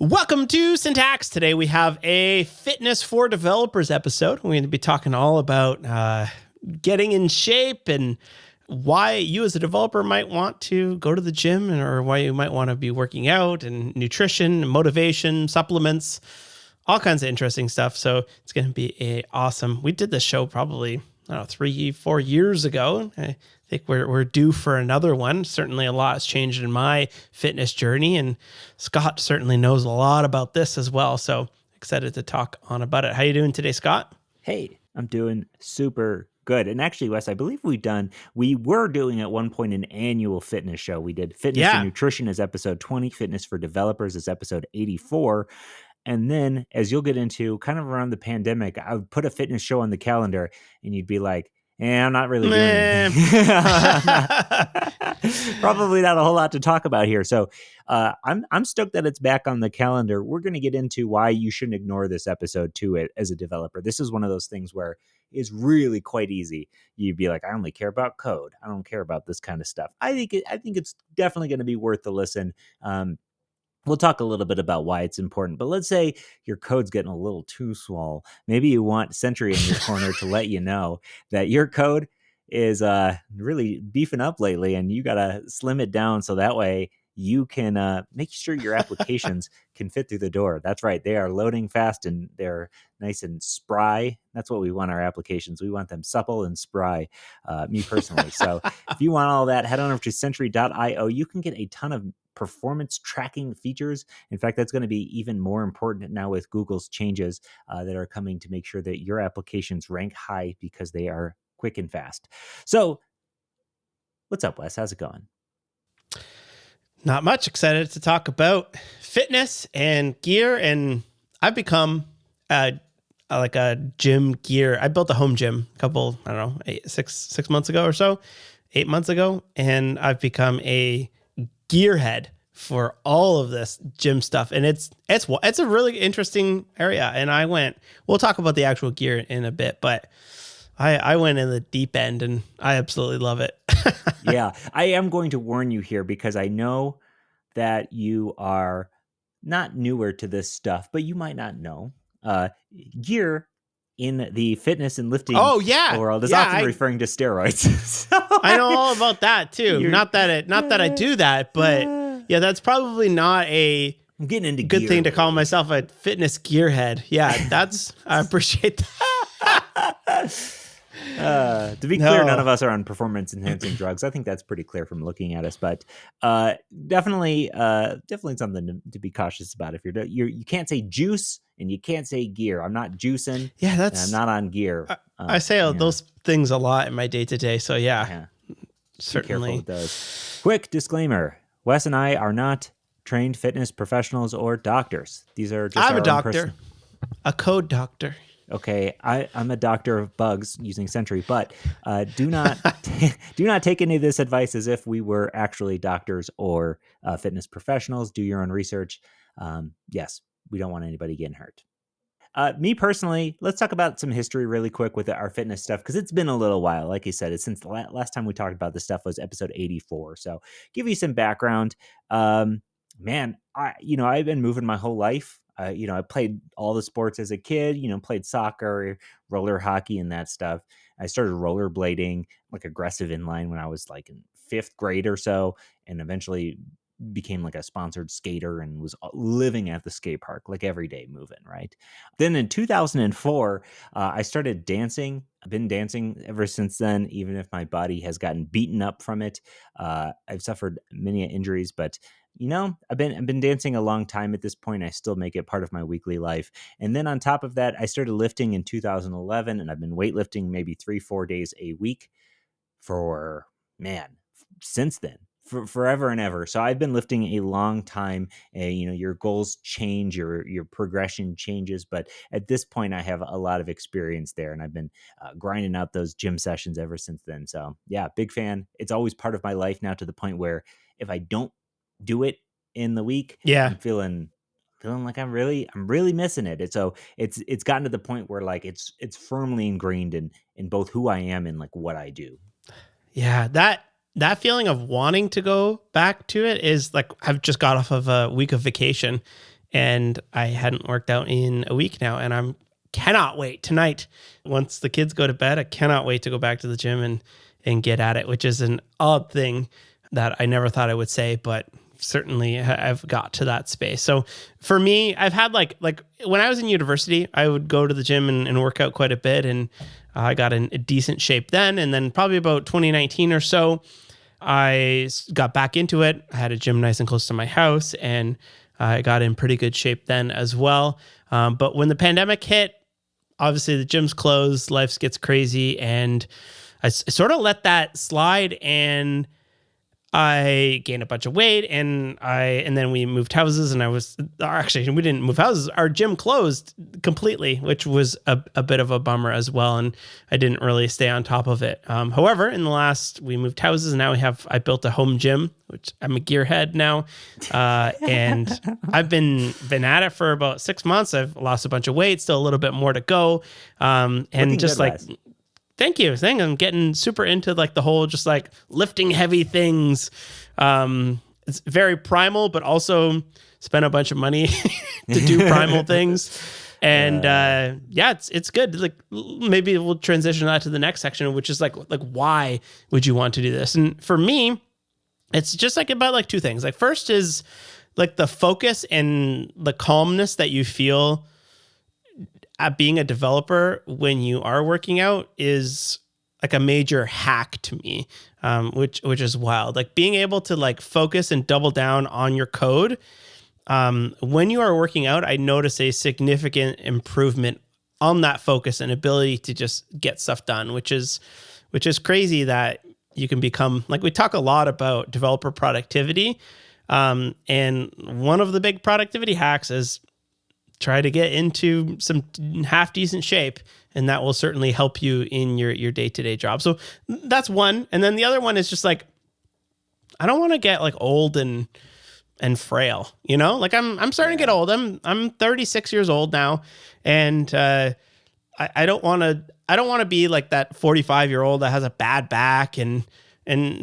Welcome to Syntax. Today we have a Fitness for Developers episode. We're going to be talking all about getting in shape and why you as a developer might want to go to the gym or why you might want to be working out and nutrition, motivation, supplements, all kinds of interesting stuff. So it's going to be awesome. We did this show probably, 3-4 years ago. I think we're due for another one. Certainly a lot has changed in my fitness journey, and Scott certainly knows a lot about this as well. So excited to talk on about it. How you doing today, Scott? Hey, I'm doing super good. And actually, Wes, I believe we were doing at one point an annual fitness show. We did Fitness and Nutrition as episode 20, Fitness for Developers as episode 84. And then, as you'll get into, kind of around the pandemic, I would put a fitness show on the calendar, and you'd be like, I'm not really doing anything. Probably not a whole lot to talk about here. So I'm stoked that it's back on the calendar. We're going to get into why you shouldn't ignore this episode to it as a developer. This is one of those things where it's really quite easy. You'd be like, I only care about code. I don't care about this kind of stuff. I think it's definitely going to be worth the listen. We'll talk a little bit about why it's important, but let's say your code's getting a little too swole. Maybe you want Sentry in your corner to let you know that your code is really beefing up lately, and you got to slim it down so that way you can make sure your applications can fit through the door. That's right. They are loading fast and they're nice and spry. That's what we want our applications. We want them supple and spry, me personally. So if you want all that, head on over to Sentry.io. You can get a ton of performance tracking features. In fact, that's going to be even more important now with Google's changes that are coming to make sure that your applications rank high because they are quick and fast. So what's up, Wes? How's it going? Not much. Excited to talk about fitness and gear. And I've become like a gym gear. I built a home gym a couple, 6 months ago or so, 8 months ago. And I've become a gearhead for all of this gym stuff. And it's a really interesting area. And we'll talk about the actual gear in a bit, but I went in the deep end and I absolutely love it. Yeah, I am going to warn you here because I know that you are not newer to this stuff, but you might not know. Gear in the fitness and lifting world is often referring to steroids. So I know all about that too. Not that I do that, but yeah, that's probably not a I'm getting into good gear thing to lately. call myself a fitness gearhead. Yeah, I appreciate that. To be clear, none of us are on performance enhancing drugs. I think that's pretty clear from looking at us, but definitely something to be cautious about. If you can't say juice and you can't say gear. I'm not juicing. Yeah, I'm not on gear. I say those things a lot in my day to day. So yeah, certainly. Be careful with those. Quick disclaimer: Wes and I are not trained fitness professionals or doctors. These are just I'm a doctor, a code doctor. Okay, I'm a doctor of bugs using Sentry, but do not take any of this advice as if we were actually doctors or fitness professionals. Do your own research. Yes, we don't want anybody getting hurt. Me personally, let's talk about some history really quick with our fitness stuff because it's been a little while. Like you said, it's since the last time we talked about this stuff was episode 84. So give you some background. Man, I've been moving my whole life. I played all the sports as a kid, played soccer, roller hockey and that stuff. I started rollerblading, like aggressive inline when I was like in 5th grade or so, and eventually became like a sponsored skater and was living at the skate park like every day moving, right? Then in 2004, I started dancing. I've been dancing ever since then, even if my body has gotten beaten up from it. I've suffered many injuries, but I've been dancing a long time at this point. I still make it part of my weekly life. And then on top of that, I started lifting in 2011, and I've been weightlifting maybe 3-4 days a week since then. For forever and ever. So I've been lifting a long time. Your goals change, your progression changes, but at this point I have a lot of experience there, and I've been grinding out those gym sessions ever since then. So yeah, big fan. It's always part of my life now, to the point where if I don't do it in the week, I'm feeling like I'm really missing it. It's gotten to the point where like it's firmly ingrained in both who I am and like what I do. Yeah, that feeling of wanting to go back to it is like, I've just got off of a week of vacation and I hadn't worked out in a week now, and I'm cannot wait tonight. Once the kids go to bed, I cannot wait to go back to the gym and get at it, which is an odd thing that I never thought I would say, but certainly I've got to that space. So for me, I've had like when I was in university, I would go to the gym and work out quite a bit, and I got in a decent shape then. And then probably about 2019 or so, I got back into it. I had a gym nice and close to my house, and I got in pretty good shape then as well. But when the pandemic hit, obviously the gym's closed, life gets crazy, and I sort of let that slide, and I gained a bunch of weight, and then we moved houses, and actually we didn't move houses. Our gym closed completely, which was a bit of a bummer as well, and I didn't really stay on top of it. However, in the last, we moved houses, and now I built a home gym, which I'm a gearhead now, and I've been at it for about 6 months. I've lost a bunch of weight, still a little bit more to go, and Looking just good, like. Wes. Thank you. I'm getting super into like the whole just like lifting heavy things. It's very primal, but also spend a bunch of money to do primal things. And it's good. Like maybe we'll transition that to the next section, which is like why would you want to do this? And for me, it's just like about like two things. Like first is like the focus and the calmness that you feel at being a developer when you are working out is like a major hack to me, which is wild. Like being able to like focus and double down on your code. When you are working out, I notice a significant improvement on that focus and ability to just get stuff done, which is crazy that you can become, like we talk a lot about developer productivity. And one of the big productivity hacks is try to get into some half decent shape, and that will certainly help you in your day-to-day job. So that's one. And then the other one is just like, I don't want to get like old and frail, you know, like I'm starting to get old. I'm 36 years old now. And, I don't want to be like that 45-year-old that has a bad back and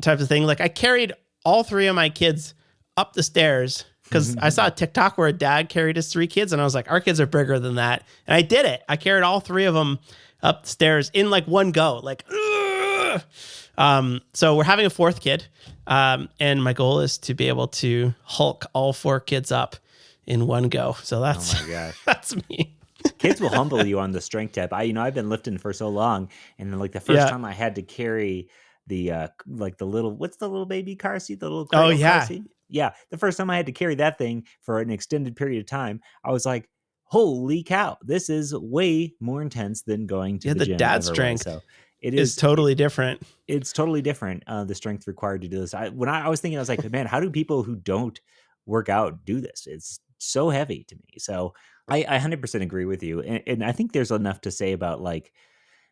type of thing. Like I carried all three of my kids up the stairs because I saw a TikTok where a dad carried his three kids, and I was like, our kids are bigger than that. And I did it. I carried all three of them up the stairs in like one go, like, so we're having a fourth kid. And my goal is to be able to Hulk all four kids up in one go. So that's, Oh my gosh. that's me. Kids will humble you on the strength tip. I've been lifting for so long, and then like the first Yeah. time I had to carry the like the little, what's the little baby car seat, the little Oh, cradle yeah. car seat? Yeah, the first time I had to carry that thing for an extended period of time, I was like, holy cow, this is way more intense than going to Yeah, the the gym dad ever was. strength So it is totally different. it's totally different. The strength required to do this. When I was thinking, I was like, man, how do people who don't work out do this? It's so heavy to me. So I 100% agree with you. And I think there's enough to say about like,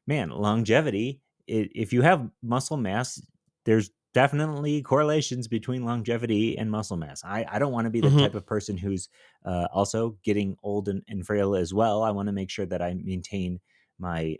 man, longevity. If you have muscle mass, there's definitely correlations between longevity and muscle mass. I don't want to be the type of person who's also getting old and frail as well. I want to make sure that I maintain my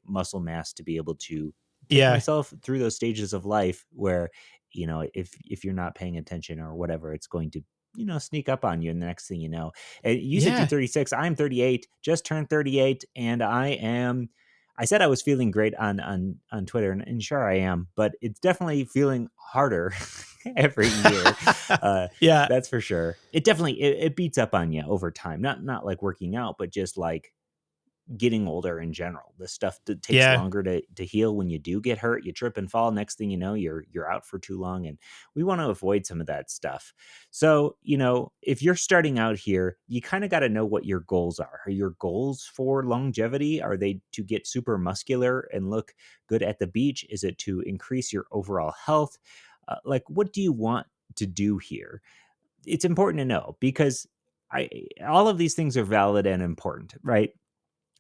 muscle mass to be able to take Yeah. myself through those stages of life where, you know, if you're not paying attention or whatever, it's going to, you know, sneak up on you. And the next thing you know, and you said Yeah. you're 36, I'm 38, just turned 38. And I said I was feeling great on Twitter, and sure I am, but it's definitely feeling harder every year. Yeah. That's for sure. It definitely, it beats up on you over time. Not like working out, but just like getting older in general. This stuff that takes Yeah. longer to heal. When you do get hurt, you trip and fall. Next thing you know, you're out for too long, and we want to avoid some of that stuff. So, you know, if you're starting out here, you kind of got to know what your goals are. Are your goals for longevity? Are they to get super muscular and look good at the beach? Is it to increase your overall health? Like, what do you want to do here? It's important to know, because all of these things are valid and important, right?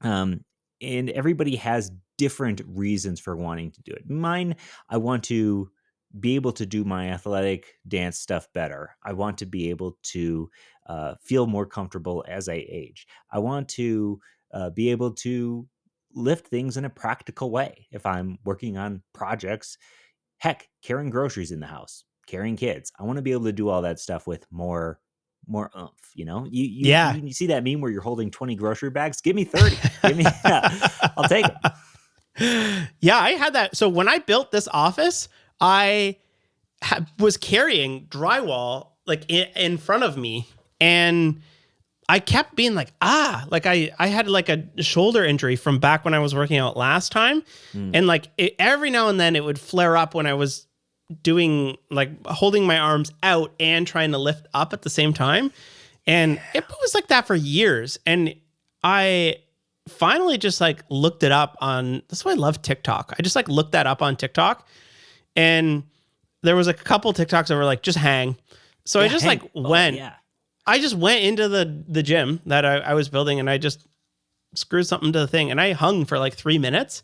And everybody has different reasons for wanting to do it. Mine, I want to be able to do my athletic dance stuff better. I want to be able to feel more comfortable as I age. I want to be able to lift things in a practical way. If I'm working on projects, heck, carrying groceries in the house, carrying kids, I want to be able to do all that stuff with more more oomph. Yeah. You see that meme where you're holding 20 grocery bags? Give me 30. Give me, I'll take them. Yeah, I had that. So when I built this office, I was carrying drywall like in front of me, and I kept being like, like I had like a shoulder injury from back when I was working out last time. And like every now and then it would flare up when I was doing like holding my arms out and trying to lift up at the same time. And it was like that for years. And I finally just like looked it up on, that's why I love TikTok. I just like looked that up on TikTok, and there was a couple TikToks that were like, just hang. So I just hang. like went, I just went into the gym that I was building, and I just screwed something to the thing, and I hung for like 3 minutes.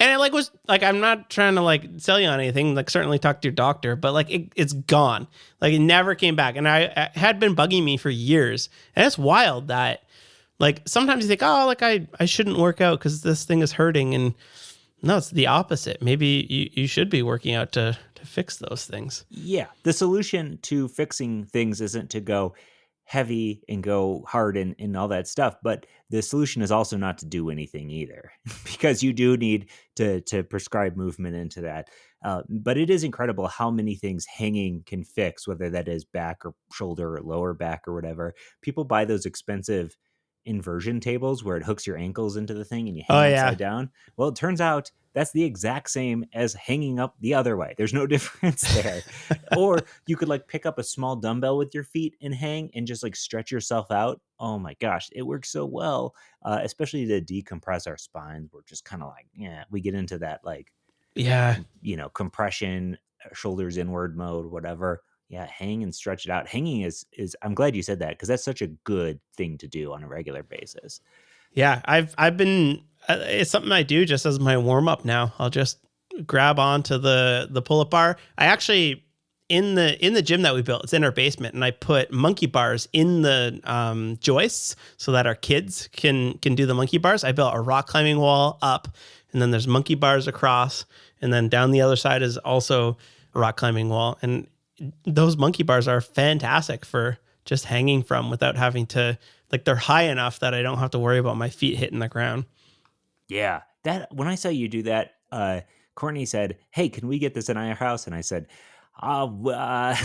And it like was like, I'm not trying to like sell you on anything, like certainly talk to your doctor, but like it's gone. Like it never came back. And I had been bugging me for years. And it's wild that like sometimes you think, oh, like I shouldn't work out because this thing is hurting. And no, it's the opposite. Maybe you should be working out to fix those things. Yeah. The solution to fixing things isn't to go heavy and go hard and all that stuff, but the solution is also not to do anything either, because you do need to prescribe movement into that. But it is incredible how many things hanging can fix, whether that is back or shoulder or lower back or whatever. People buy those expensive inversion tables where it hooks your ankles into the thing and you hang upside down. Well, it turns out that's the exact same as hanging up the other way. There's no difference there. Or you could like pick up a small dumbbell with your feet and hang and just like stretch yourself out. Oh my gosh, it works so well, especially to decompress our spines. We're just kind of like, we get into that like, compression, shoulders inward mode, whatever. Yeah, hang and stretch it out. Hanging is I'm glad you said that, because that's such a good thing to do on a regular basis. Yeah, I've been it's something I do just as my warm up now. I'll just grab onto the pull up bar. I actually in the gym that we built, it's in our basement, and I put monkey bars in the joists so that our kids can do the monkey bars. I built a rock climbing wall up, and then there's monkey bars across, and then down the other side is also a rock climbing wall. And those monkey bars are fantastic for just hanging from without having to, like, they're high enough that I don't have to worry about my feet hitting the ground. Yeah. That when I saw you do that, Courtney said, "Hey, can we get this in our house?" And I said, I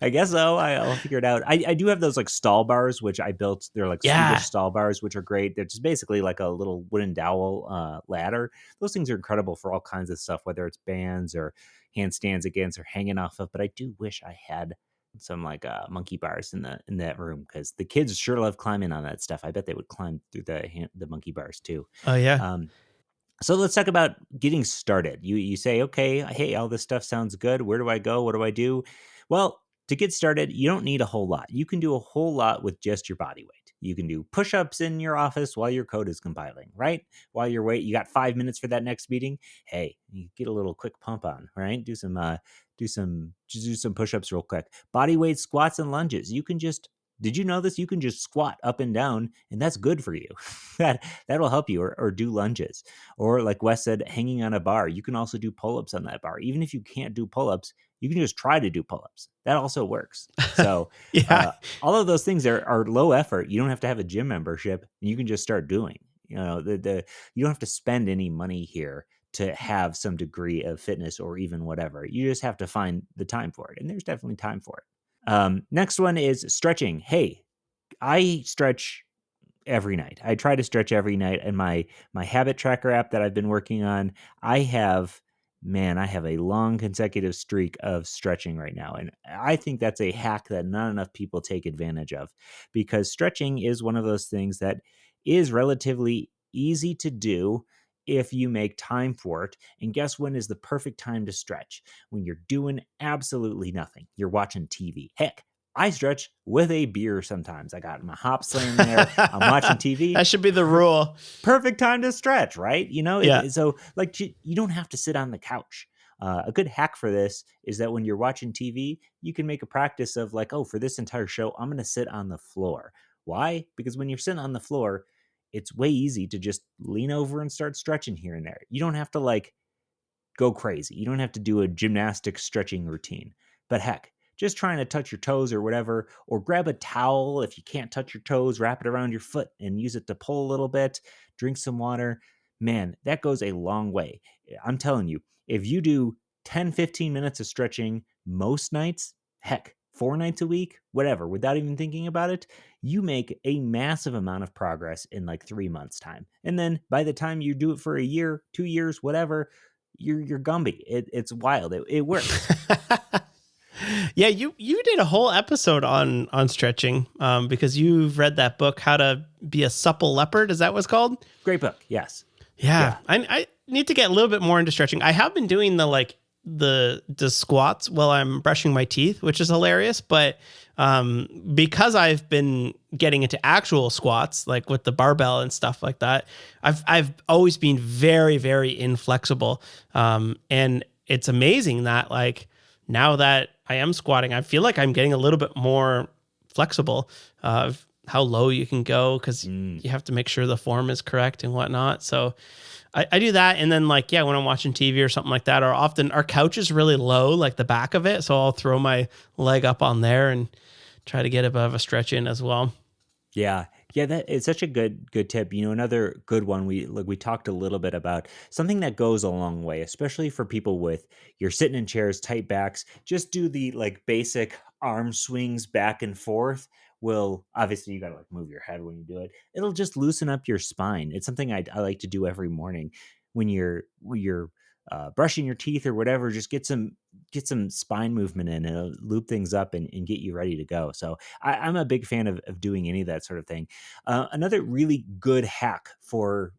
guess so. I'll figure it out. I do have those like stall bars, which I built. They're like Swedish stall bars, which are great. They're just basically like a little wooden dowel ladder. Those things are incredible for all kinds of stuff, whether it's bands or handstands against or hanging off of. But I do wish I had some like monkey bars in that room, because the kids sure love climbing on that stuff. I bet they would climb through the monkey bars too. Oh yeah. So let's talk about getting started. You say, okay, hey, all this stuff sounds good. Where do I go? What do I do? Well, to get started, you don't need a whole lot. You can do a whole lot with just your body weight. You can do push-ups in your office while your code is compiling, right? While you're waiting, you got 5 minutes for that next meeting. Hey, you get a little quick pump on, right? Do some push-ups real quick. Body weight squats and lunges. Did you know this? You can just squat up and down, and that's good for you. That'll help you, or do lunges. Or like Wes said, hanging on a bar. You can also do pull-ups on that bar. Even if you can't do pull-ups, you can just try to do pull-ups. That also works. So all of those things are low effort. You don't have to have a gym membership. You can just start doing. You don't have to spend any money here to have some degree of fitness or even whatever. You just have to find the time for it. And there's definitely time for it. Next one is stretching. Hey, I stretch every night. I try to stretch every night. And my habit tracker app that I've been working on, I have a long consecutive streak of stretching right now. And I think that's a hack that not enough people take advantage of, because stretching is one of those things that is relatively easy to do if you make time for it. And guess when is the perfect time to stretch? When you're doing absolutely nothing. You're watching TV. Heck, I stretch with a beer sometimes. I got my hops laying there. I'm watching TV. That should be the rule. Perfect time to stretch, right? Yeah. So like you don't have to sit on the couch. A good hack for this is that when you're watching TV, you can make a practice of like, oh, for this entire show, I'm going to sit on the floor. Why? Because when you're sitting on the floor, it's way easy to just lean over and start stretching here and there. You don't have to like go crazy. You don't have to do a gymnastic stretching routine. But heck, just trying to touch your toes or whatever, or grab a towel. If you can't touch your toes, wrap it around your foot and use it to pull a little bit, drink some water. Man, that goes a long way. I'm telling you, if you do 10, 15 minutes of stretching most nights, heck, 4 nights a week, whatever, without even thinking about it, you make a massive amount of progress in like 3 months' time. And then by the time you do it for a year, 2 years, whatever, you're Gumby. It's wild. It works. Yeah, you did a whole episode on stretching because you've read that book, How to Be a Supple Leopard. Is that what it's called? Great book. Yes. Yeah. I need to get a little bit more into stretching. I have been doing the squats while I'm brushing my teeth, which is hilarious. But because I've been getting into actual squats, like with the barbell and stuff like that, I've always been very, very inflexible. And it's amazing that like now that I am squatting, I feel like I'm getting a little bit more flexible of how low you can go because you have to make sure the form is correct and whatnot. So I do that. And then like, yeah, when I'm watching TV or something like that, or often our couch is really low, like the back of it. So I'll throw my leg up on there and try to get a bit of a stretch in as well. Yeah. Yeah, that it's such a good tip. Another good one we talked a little bit about something that goes a long way, especially for people with you're sitting in chairs, tight backs. Just do the like basic arm swings back and forth. Will obviously you got to like move your head when you do it. It'll just loosen up your spine. It's something I like to do every morning when you're brushing your teeth or whatever. Just get some spine movement in. It'll loop things up and get you ready to go. So I'm a big fan of doing any of that sort of thing. Another really good hack for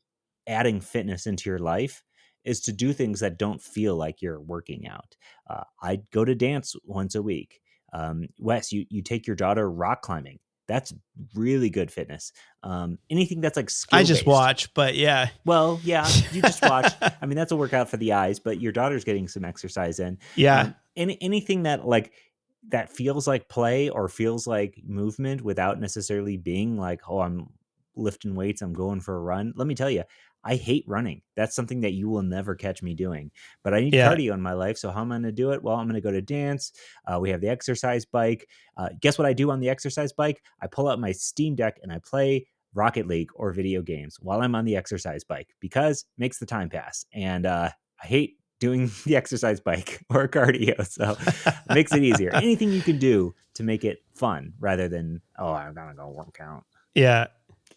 adding fitness into your life is to do things that don't feel like you're working out. I go to dance once a week. Wes, you take your daughter rock climbing. That's really good fitness. Anything that's like skill I just watch, but yeah. Well, yeah, you just watch. I mean, that's a workout for the eyes, but your daughter's getting some exercise in. Yeah. Anything that feels like play or feels like movement without necessarily being like, oh, I'm lifting weights, I'm going for a run. Let me tell you, I hate running. That's something that you will never catch me doing. But I need cardio in my life. So how am I going to do it? Well, I'm going to go to dance. We have the exercise bike. Guess what I do on the exercise bike? I pull out my Steam Deck and I play Rocket League or video games while I'm on the exercise bike because it makes the time pass. And I hate doing the exercise bike or cardio. So it makes it easier. Anything you can do to make it fun rather than, oh, I'm going to go work out. Yeah.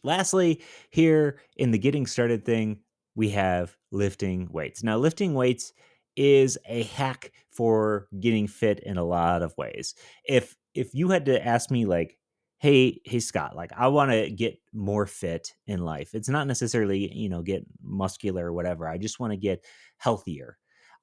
Lastly, here in the getting started thing, we have lifting weights. Now, lifting weights is a hack for getting fit in a lot of ways. If you had to ask me like, hey Scott, like I want to get more fit in life. It's not necessarily, get muscular or whatever. I just want to get healthier.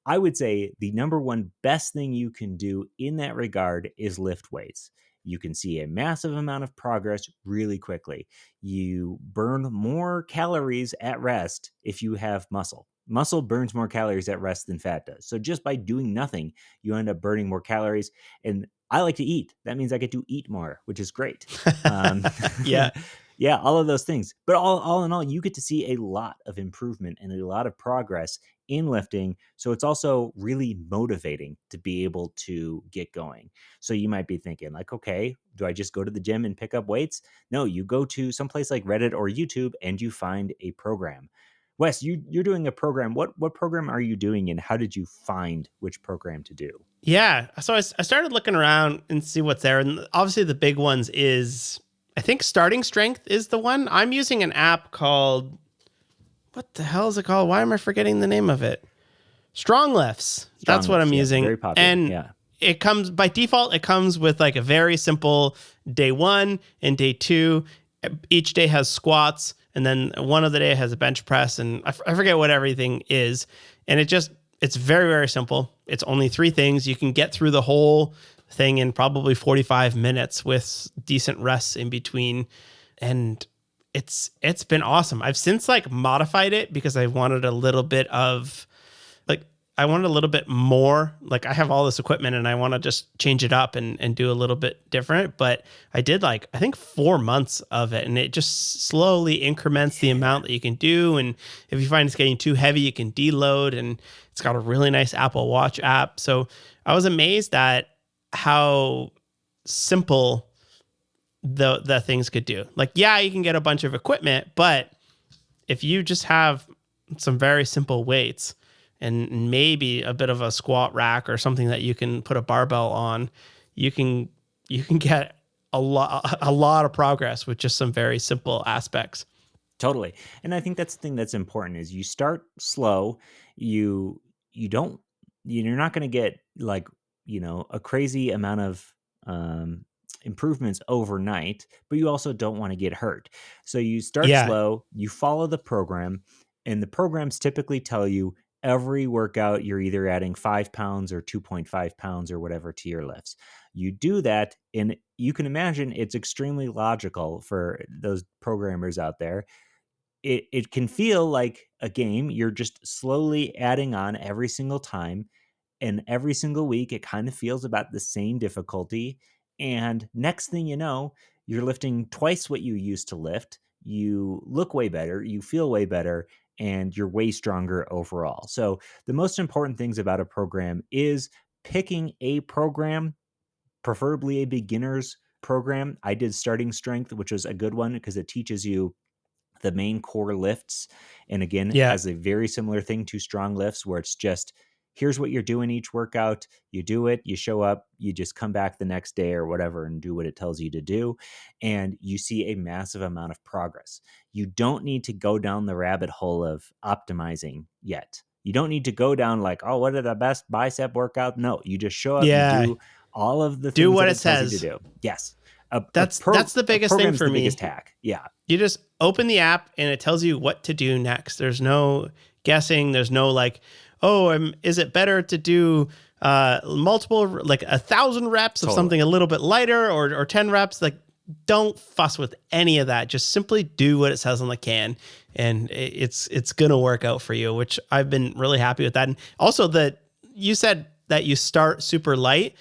I would say the number one best thing you can do in that regard is lift weights. You can see a massive amount of progress really quickly. You burn more calories at rest if you have muscle. Muscle burns more calories at rest than fat does. So just by doing nothing, you end up burning more calories. And I like to eat. That means I get to eat more, which is great. Yeah. Yeah, all of those things. But all in all, you get to see a lot of improvement and a lot of progress in lifting. So it's also really motivating to be able to get going. So you might be thinking like, okay, do I just go to the gym and pick up weights? No, you go to someplace like Reddit or YouTube and you find a program. Wes, you're doing a program. What program are you doing and how did you find which program to do? Yeah. So I started looking around and see what's there. And obviously the big ones is, I think Starting Strength is the one. I'm using an app called, what the hell is it called? Why am I forgetting the name of it? Strong Lifts. That's what I'm using. Very popular. And it comes by default, it comes with like a very simple day 1 and day 2. Each day has squats. And then one of the day has a bench press. And I forget what everything is. And it's very, very simple. It's only 3 things. You can get through the whole thing in probably 45 minutes with decent rests in between. And it's been awesome. I've since like modified it because I wanted a little bit more. Like I have all this equipment and I want to just change it up and do a little bit different. But I did I think 4 months of it, and it just slowly increments the amount that you can do. And if you find it's getting too heavy, you can deload, and it's got a really nice Apple Watch app. So I was amazed that how simple the things could do. Like, yeah, you can get a bunch of equipment, but if you just have some very simple weights and maybe a bit of a squat rack or something that you can put a barbell on, you can get a lot of progress with just some very simple aspects. Totally. And I think that's the thing that's important is you start slow. You don't you're not going to get like, a crazy amount of improvements overnight, but you also don't want to get hurt. So you start Yeah. slow, you follow the program, and the programs typically tell you every workout you're either adding 5 pounds or 2.5 pounds or whatever to your lifts. You do that, and you can imagine it's extremely logical for those programmers out there. It can feel like a game. You're just slowly adding on every single time, and every single week it kind of feels about the same difficulty. And next thing you know, you're lifting twice what you used to lift. You look way better, you feel way better, and you're way stronger overall. So the most important things about a program is picking a program, preferably a beginner's program. I did starting strength, which was a good one because it teaches you the main core lifts. And again, Yeah. has a very similar thing to strong lifts where it's just, here's what you're doing each workout. You do it, you show up, you just come back the next day or whatever and do what it tells you to do. And you see a massive amount of progress. You don't need to go down the rabbit hole of optimizing yet. You don't need to go down like, oh, what are the best bicep workout? No, you just show up, you Yeah. do all of the Do things what that it it tells you says. to do. Yes. That's the biggest thing for the me. biggest hack. Yeah. You just open the app and it tells you what to do next. There's no guessing. There's no like, oh, is it better to do multiple, like 1,000 reps of Totally. something a little bit lighter or 10 reps? Like, don't fuss with any of that. Just simply do what it says on the can, and it's going to work out for you, which I've been really happy with that. And also that you said that you start super light.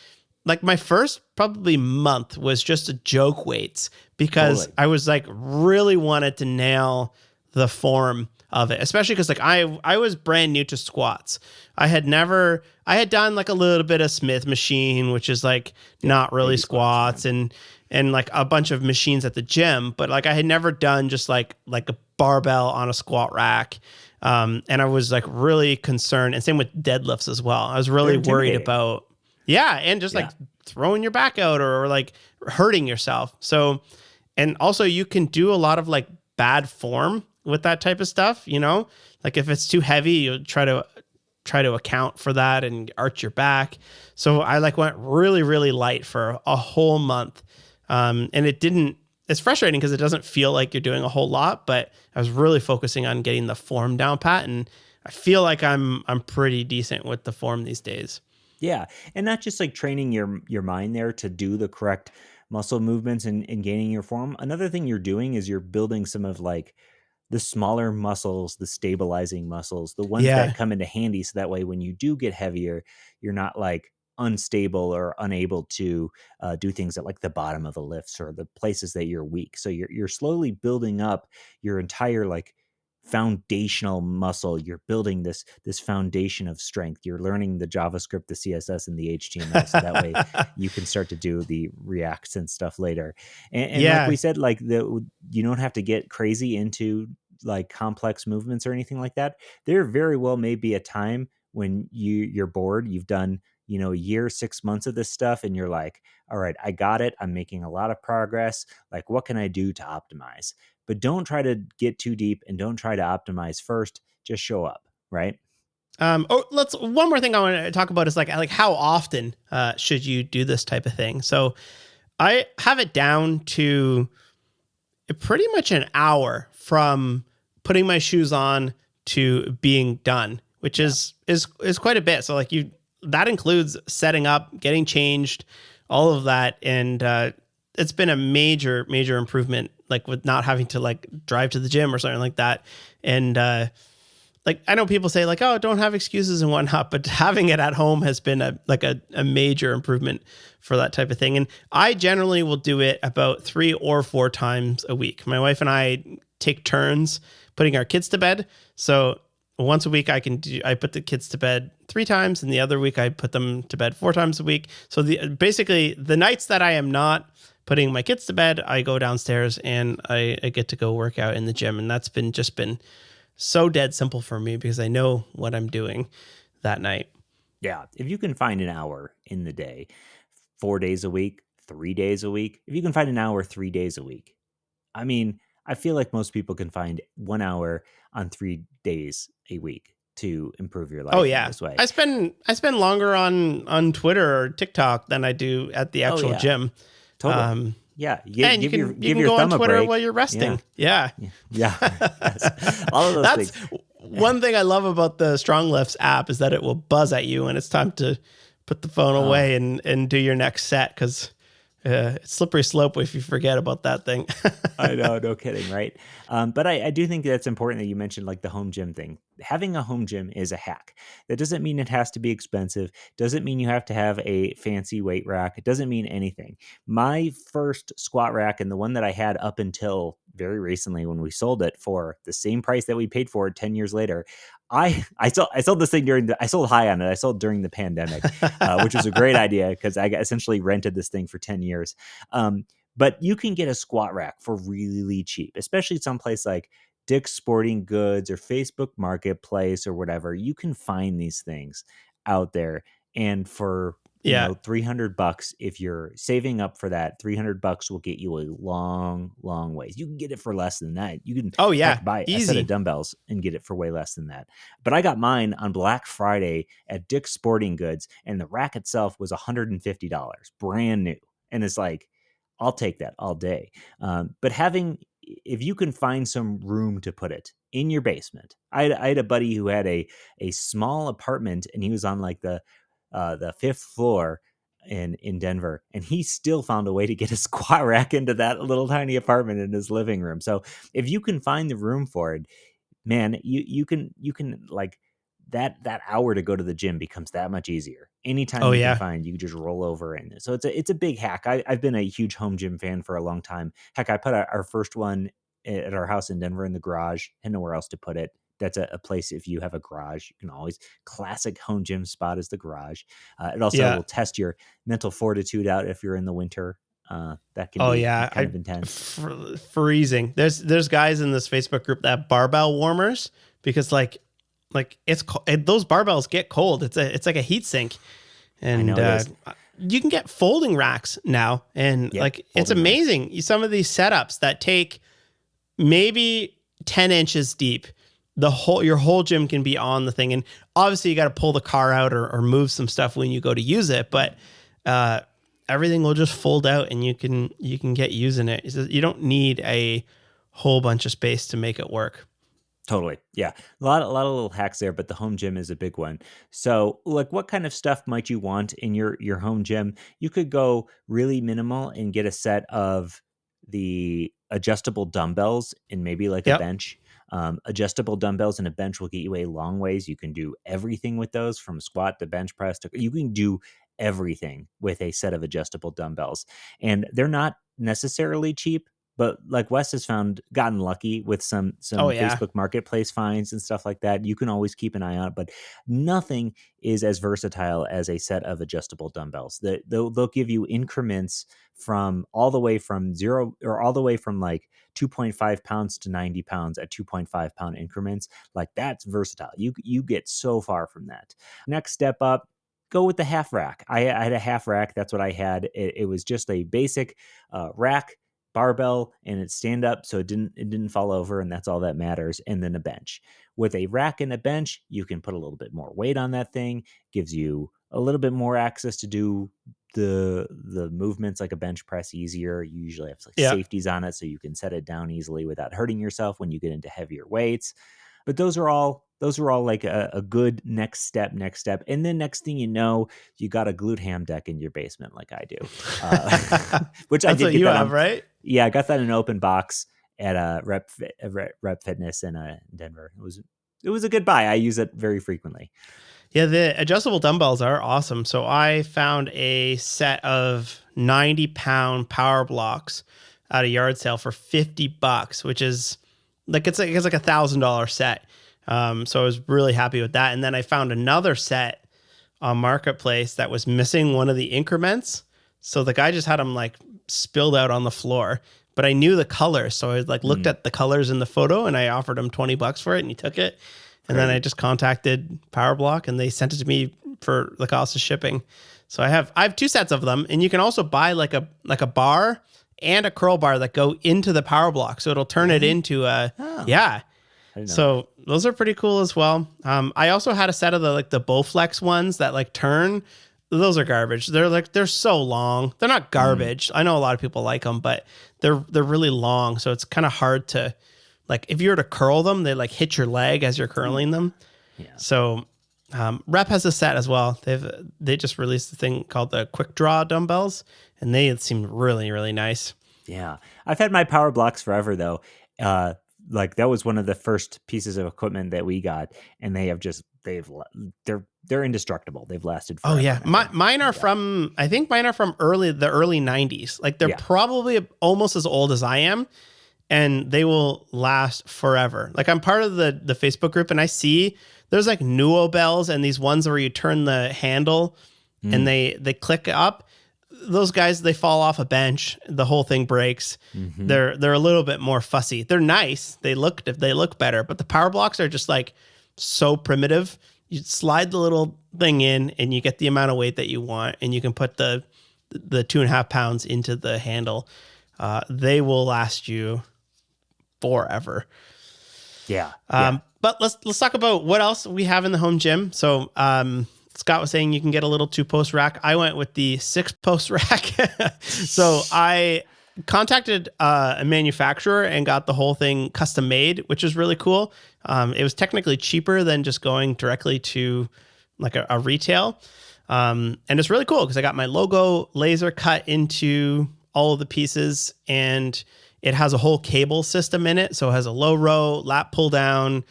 Like my first probably month was just a joke weights because Totally. I was like really wanted to nail the form of it, especially because like I was brand new to squats. I had done like a little bit of Smith machine, which is like not really baby squats, and like a bunch of machines at the gym, but like I had never done just like a barbell on a squat rack. And I was like really concerned, and same with deadlifts as well. I was really worried about, and just like throwing your back out or like hurting yourself. So, and also you can do a lot of like bad form with that type of stuff, like if it's too heavy, you'll try to account for that and arch your back. So I like went really, really light for a whole month. And it's frustrating because it doesn't feel like you're doing a whole lot, but I was really focusing on getting the form down pat. And I feel like I'm pretty decent with the form these days. Yeah. And not just like training your mind there to do the correct muscle movements and gaining your form. Another thing you're doing is you're building some of like the smaller muscles, the stabilizing muscles, the ones that come into handy. So that way, when you do get heavier, you're not like unstable or unable to do things at like the bottom of the lifts or the places that you're weak. So you're slowly building up your entire like foundational muscle. You're building this foundation of strength. You're learning the JavaScript, the CSS, and the HTML, so that way you can start to do the Reacts and stuff later. And like we said, like you don't have to get crazy into like complex movements or anything like that. There very well may be a time when you're bored. You've done a year, 6 months of this stuff, and you're like, all right, I got it. I'm making a lot of progress. Like, what can I do to optimize? But don't try to get too deep and don't try to optimize first. Just show up, right? One more thing I want to talk about is like how often should you do this type of thing? So I have it down to pretty much an hour from putting my shoes on to being done, which is quite a bit. So like that includes setting up, getting changed, all of that. And it's been a major, major improvement, like with not having to like drive to the gym or something like that. And like, I know people say like, oh, don't have excuses and whatnot, but having it at home has been a major improvement for that type of thing. And I generally will do it about 3 or 4 times a week. My wife and I take turns putting our kids to bed. So once a week I put the kids to bed 3 times, and the other week I put them to bed 4 times a week. So basically the nights that I am not putting my kids to bed, I go downstairs and I get to go work out in the gym. And that's been so dead simple for me because I know what I'm doing that night. Yeah. If you can find an hour in the day, 4 days a week, 3 days a week, if you can find an hour 3 days a week, I mean, I feel like most people can find 1 hour on 3 days a week to improve your life Oh in yeah. this way. I spend longer on Twitter or TikTok than I do at the actual gym. Totally. Yeah. And you can go on Twitter while you're resting. Yeah. Yes. All of those That's things. one thing I love about the Strong Lifts app is that it will buzz at you when it's time to put the phone away and do your next set, because it's slippery slope if you forget about that thing. I know, no kidding, right? But I do think that's important that you mentioned like the home gym thing. Having a home gym is a hack. That doesn't mean it has to be expensive. Doesn't mean you have to have a fancy weight rack. It doesn't mean anything. My first squat rack, and the one that I had up until very recently when we sold it for the same price that we paid for it 10 years later, I sold this thing I sold high on it. I sold during the pandemic, which was a great idea because I essentially rented this thing for 10 years. But you can get a squat rack for really cheap, especially someplace like Dick's Sporting Goods or Facebook Marketplace or whatever. You can find these things out there. And for, $300, if you're saving up for that, $300 will get you a long, long ways. You can get it for less than that. You can buy a set of dumbbells and get it for way less than that. But I got mine on Black Friday at Dick's Sporting Goods, and the rack itself was $150, brand new. And it's like, I'll take that all day. But if you can find some room to put it in your basement. I had a buddy who had a small apartment, and he was on like the 5th floor in Denver, and he still found a way to get a squat rack into that little tiny apartment in his living room. So if you can find the room for it, man, you can like that hour to go to the gym becomes that much easier. Anytime you can find, you just roll over in. So it's a big hack. I've been a huge home gym fan for a long time. Heck, I put our first one at our house in Denver in the garage. And nowhere else to put it. That's a place, if you have a garage, you can always, classic home gym spot is the garage. It also will test your mental fortitude out if you're in the winter. That can be kind of intense. Freezing. There's guys in this Facebook group that have barbell warmers because like it's those barbells get cold. It's like a heat sink, and you can get folding racks now, and it's amazing. Racks. Some of these setups that take maybe 10 inches deep. Your whole gym can be on the thing, and obviously you got to pull the car out or move some stuff when you go to use it, but everything will just fold out and you can get using it. You don't need a whole bunch of space to make it work. Totally. Yeah. A lot of little hacks there, but the home gym is a big one. So like, what kind of stuff might you want in your home gym? You could go really minimal and get a set of the adjustable dumbbells and maybe like a bench. Adjustable dumbbells and a bench will get you a long ways. You can do everything with those, from squat to bench press. You can do everything with a set of adjustable dumbbells, and they're not necessarily cheap. But like Wes has gotten lucky with some Facebook Marketplace finds and stuff like that. You can always keep an eye on it, but nothing is as versatile as a set of adjustable dumbbells. They'll give you increments from all the way from zero, or all the way from like 2.5 pounds to 90 pounds at 2.5 pound increments. Like, that's versatile. You get so far from that. Next step up, go with the half rack. I had a half rack. That's what I had. It was just a basic rack, barbell, and it stand up so it didn't fall over, and that's all that matters. And then a bench. With a rack and a bench, you can put a little bit more weight on that thing, gives you a little bit more access to do the movements like a bench press easier. You usually have safeties on it so you can set it down easily without hurting yourself when you get into heavier weights. But those are all like a good next step. And then next thing you know, you got a glute ham deck in your basement like I do. Which I did what get you that have, right? Yeah, I got that in an open box at Rep Fitness in Denver. It was a good buy. I use it very frequently. Yeah, the adjustable dumbbells are awesome. So I found a set of 90-pound power blocks at a yard sale for $50, which is like it's like $1,000 set. So I was really happy with that. And then I found another set on Marketplace that was missing one of the increments. So the guy just had them like spilled out on the floor, but I knew the colors. So I like looked at the colors in the photo and I offered him $20 for it and he took it. And then I just contacted PowerBlock and they sent it to me for the cost of shipping. So I have 2 sets of them, and you can also buy like a bar and a curl bar that go into the PowerBlock. So it'll turn it into a, yeah. So those are pretty cool as well. I also had a set of the Bowflex ones that like turn. Those are garbage. They're so long. They're not garbage. I know a lot of people like them, but they're really long. So it's kind of hard to, like, if you were to curl them, they like hit your leg as you're curling them. Yeah. So Rep has a set as well. They just released a thing called the Quick Draw dumbbells, and they seem really, really nice. Yeah. I've had my Power Blocks forever though. Like that was one of the first pieces of equipment that we got, and they're indestructible. They've lasted forever. Oh yeah. Mine are from, I think mine are from the early 90s. Like they're probably almost as old as I am. And they will last forever. Like I'm part of the Facebook group, and I see there's like Nuo bells and these ones where you turn the handle and they click up. Those guys, they fall off a bench. The whole thing breaks. Mm-hmm. They're a little bit more fussy. They're nice. They look better, but the Power Blocks are just like so primitive. You slide the little thing in and you get the amount of weight that you want, and you can put the 2.5 pounds into the handle. They will last you forever. Yeah. But let's talk about what else we have in the home gym. So Scott was saying you can get a little 2-post rack. I went with the 6-post rack. So I contacted a manufacturer and got the whole thing custom made, which is really cool. It was technically cheaper than just going directly to like a retail. And it's really cool because I got my logo laser cut into all of the pieces, and it has a whole cable system in it. So it has a low row, lat pull down,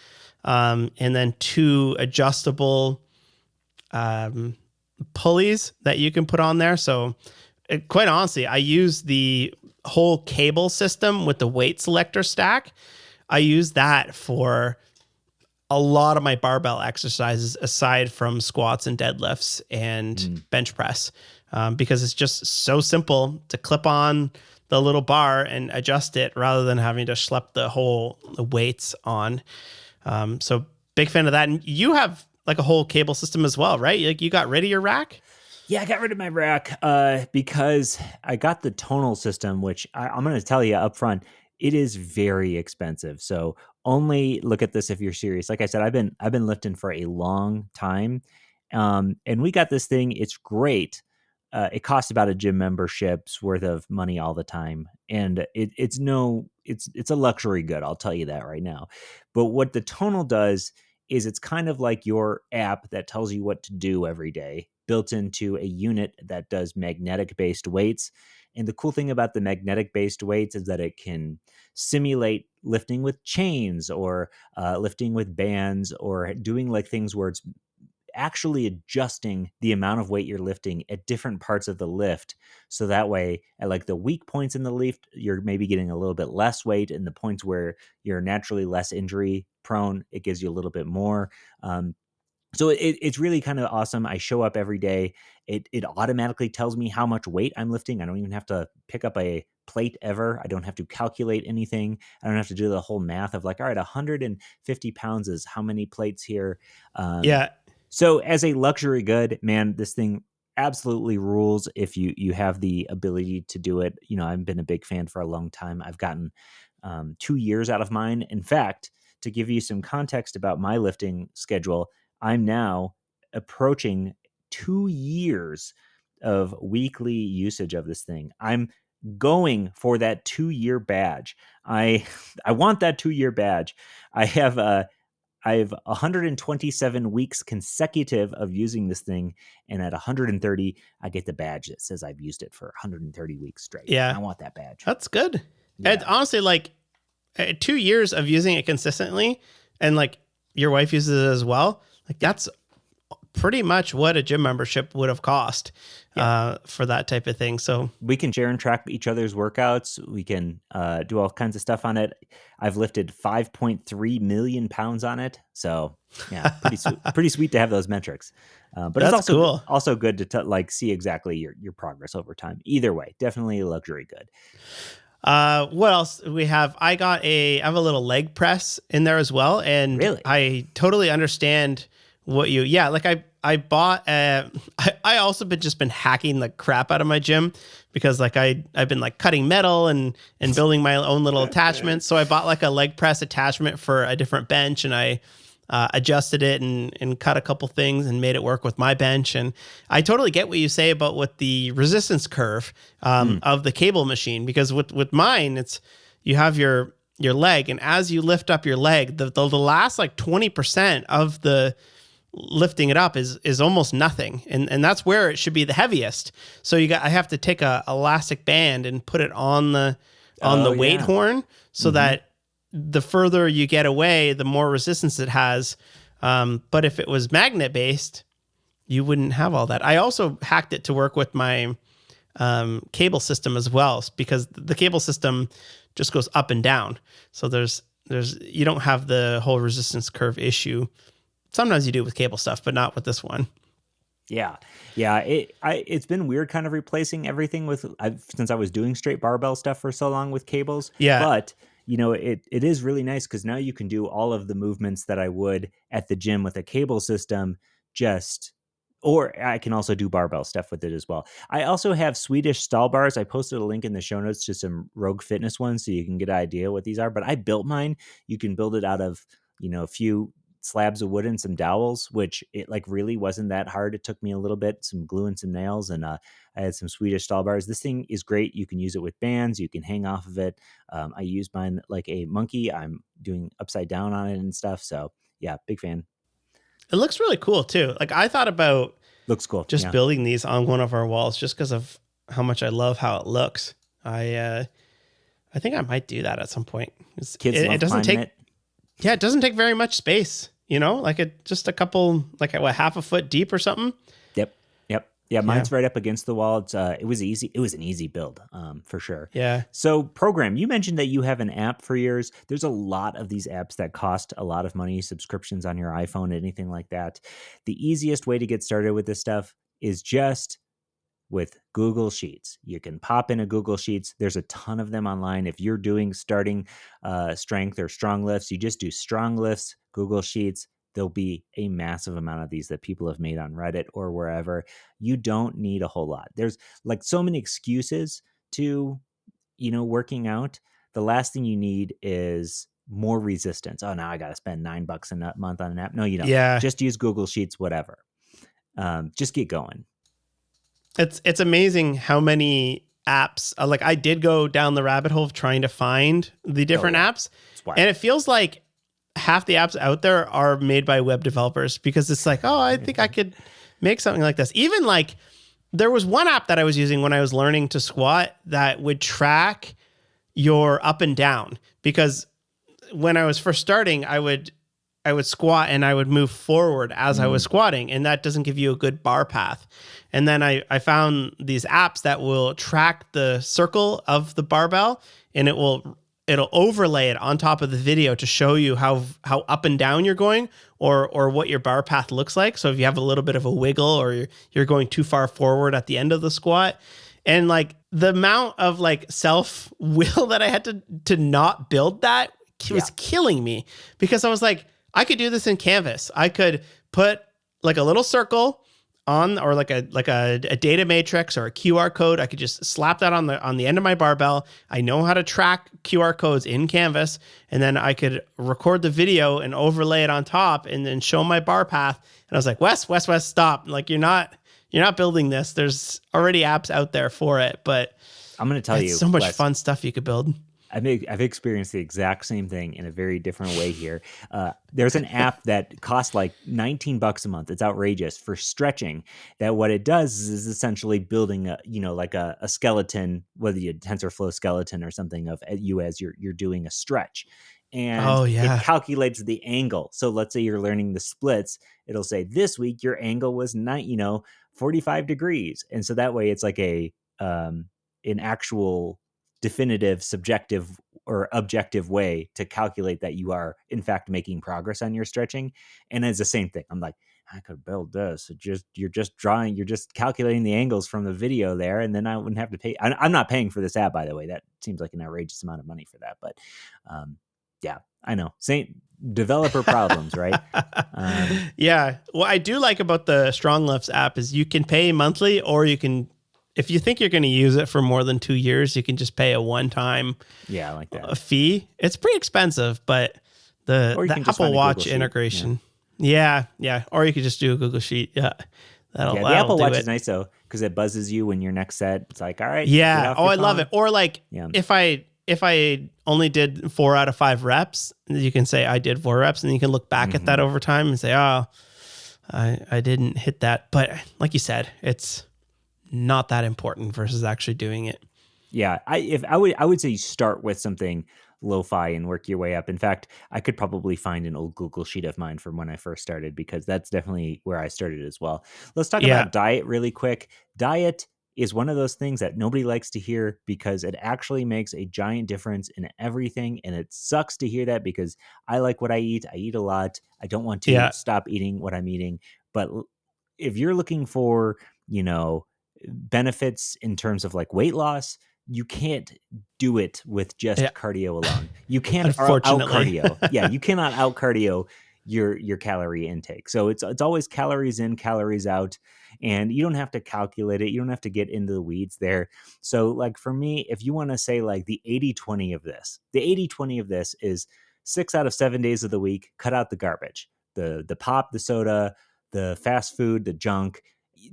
and then 2 adjustable pulleys that you can put on there. So quite honestly, I use the whole cable system with the weight selector stack. I use that for a lot of my barbell exercises aside from squats and deadlifts and bench press, because it's just so simple to clip on the little bar and adjust it rather than having to schlep the weights on. So big fan of that. And you have like a whole cable system as well, right? Like you got rid of your rack? Yeah, I got rid of my rack because I got the tonal system, which I'm going to tell you up front, it is very expensive. So only look at this if you're serious. Like I said, I've been lifting for a long time, and we got this thing. It's great. It costs about a gym membership's worth of money all the time. And it's a luxury good. I'll tell you that right now. But what the tonal does is it's kind of like your app that tells you what to do every day, built into a unit that does magnetic based weights. And the cool thing about the magnetic based weights is that it can simulate lifting with chains or lifting with bands, or doing like things where it's actually adjusting the amount of weight you're lifting at different parts of the lift. So that way, at like the weak points in the lift, you're maybe getting a little bit less weight, and the points where you're naturally less injury prone, it gives you a little bit more. So it's really kind of awesome. I show up every day. It automatically tells me how much weight I'm lifting. I don't even have to pick up a plate ever. I don't have to calculate anything. I don't have to do the whole math of like, all right, 150 pounds is how many plates here. Yeah. So as a luxury good, man, this thing absolutely rules if you have the ability to do it. You know, I've been a big fan for a long time. I've gotten 2 years out of mine. In fact, to give you some context about my lifting schedule, I'm now approaching 2 years of weekly usage of this thing. I'm going for that 2-year badge. I want that 2-year badge. I have 127 weeks consecutive of using this thing, and at 130, I get the badge that says I've used it for 130 weeks straight. Yeah, I want that badge. That's good. Yeah. And honestly, like 2 years of using it consistently, and like your wife uses it as well, like that's pretty much what a gym membership would have cost for that type of thing. So we can share and track each other's workouts. We can do all kinds of stuff on it. I've lifted 5.3 million pounds on it. So yeah, pretty sweet to have those metrics. But that's it's also cool. Also good to like see exactly your progress over time. Either way, definitely a luxury good. What else we have? I have a little leg press in there as well. And Really? I totally understand like I bought, I also been hacking the crap out of my gym because like I've been like cutting metal and building my own little attachments. So I bought like a leg press attachment for a different bench, and I adjusted it and cut a couple things and made it work with my bench. And I totally get what you say about with the resistance curve of the cable machine, because with mine, you have your leg, and as you lift up your leg, the last like 20% of the lifting it up is almost nothing. And that's where it should be the heaviest. So I have to take a elastic band and put it on the weight horn so that the further you get away, the more resistance it has. But if it was magnet based, you wouldn't have all that. I also hacked it to work with my cable system as well, because the cable system just goes up and down. So you don't have the whole resistance curve issue. Sometimes you do with cable stuff, but not with this one. Yeah. It's been weird kind of replacing everything since I was doing straight barbell stuff for so long with cables. Yeah. But it is really nice because now you can do all of the movements that I would at the gym with a cable system, or I can also do barbell stuff with it as well. I also have Swedish stall bars. I posted a link in the show notes to some Rogue Fitness ones so you can get an idea what these are. But I built mine. You can build it out of, a few slabs of wood and some dowels, which it like really wasn't that hard. It took me a little bit, some glue and some nails, and I had some Swedish stall bars. This thing is great. You can use it with bands. You can hang off of it. I use mine like a monkey. I'm doing upside down on it and stuff. So yeah, big fan. It looks really cool too. Like I thought about looks cool. Just building these on one of our walls just because of how much I love how it looks. I think I might do that at some point. It doesn't take it doesn't take very much space. Like just a couple, like half a foot deep or something. Yep. Yeah, mine's right up against the wall. It was easy. It was an easy build, for sure. Yeah. So program, you mentioned that you have an app for yours. There's a lot of these apps that cost a lot of money, subscriptions on your iPhone, anything like that. The easiest way to get started with this stuff is just with Google Sheets. You can pop in a Google Sheets. There's a ton of them online. If you're doing starting strength or strong lifts, you just do strong lifts, Google Sheets. There'll be a massive amount of these that people have made on Reddit or wherever. You don't need a whole lot. There's like so many excuses to, working out. The last thing you need is more resistance. Oh, now I got to spend $9 a month on an app. No, you don't. Yeah. Just use Google Sheets, whatever. Just get going. It's amazing how many apps, like I did go down the rabbit hole of trying to find the different apps. And it feels like half the apps out there are made by web developers, because it's like, oh, I think I could make something like this. Even like there was one app that I was using when I was learning to squat that would track your up and down, because when I was first starting, I would squat and I would move forward as I was squatting, and that doesn't give you a good bar path. And then I found these apps that will track the circle of the barbell, and it'll overlay it on top of the video to show you how up and down you're going, or what your bar path looks like. So if you have a little bit of a wiggle, or you're going too far forward at the end of the squat. And like the amount of like self will that I had to not build that was killing me, because I was like, I could do this in Canvas. I could put like a little circle on, or like a data matrix or a QR code. I could just slap that on the end of my barbell. I know how to track QR codes in Canvas, and then I could record the video and overlay it on top and then show my bar path. And I was like, Wes, stop. Like you're not building this. There's already apps out there for it, but I'm going to tell you, so much fun stuff you could build. I've experienced the exact same thing in a very different way here. There's an app that costs like $19 a month. It's outrageous for stretching. That what it does is essentially building a skeleton, whether you TensorFlow skeleton or something of you as you're doing a stretch. and Oh it yeah. calculates the angle. So let's say you're learning the splits, it'll say this week your angle was 45 degrees. And so that way it's like an actual definitive subjective or objective way to calculate that you are in fact making progress on your stretching. And it's the same thing. I'm like, I could build this. You're just calculating the angles from the video there, and then I wouldn't have to pay. I'm not paying for this app, by the way. That seems like an outrageous amount of money for that, but yeah, I know. Same developer problems, right? Yeah. What I do like about the Strong Lifts app is you can pay monthly, or you can, if you think you're going to use it for more than 2 years, you can just pay a one-time I like that. fee. It's pretty expensive, but Or you the can just Apple find a Watch Google Sheet. integration. Yeah. Or you could just do a Google Sheet. Yeah. The That'll Apple do Watch it. is nice though, because it buzzes you when your next set. It's like, all right, Yeah. get off Oh, your I love phone. it. Or like Yeah. if I only did 4 out of 5 reps, you can say I did 4 reps, and you can look back at that over time and say, oh, I didn't hit that. But like you said, it's not that important versus actually doing it. Yeah, I would say you start with something lo-fi and work your way up. In fact, I could probably find an old Google Sheet of mine from when I first started, because that's definitely where I started as well. Let's talk Yeah. about diet really quick. Diet is one of those things that nobody likes to hear, because it actually makes a giant difference in everything. And it sucks to hear that, because I like what I eat. I eat a lot. I don't want to Yeah. stop eating what I'm eating. But if you're looking for, benefits in terms of like weight loss, you can't do it with just Yeah. cardio alone. You can't out Unfortunately. cardio. Yeah, you cannot out cardio your calorie intake. So it's always calories in, calories out, and you don't have to calculate it. You don't have to get into the weeds there. So like for me, if you want to say like the 80-20 of this, the 80-20 of this is 6 out of 7 days of the week, cut out the garbage. The pop, the soda, the fast food, the junk,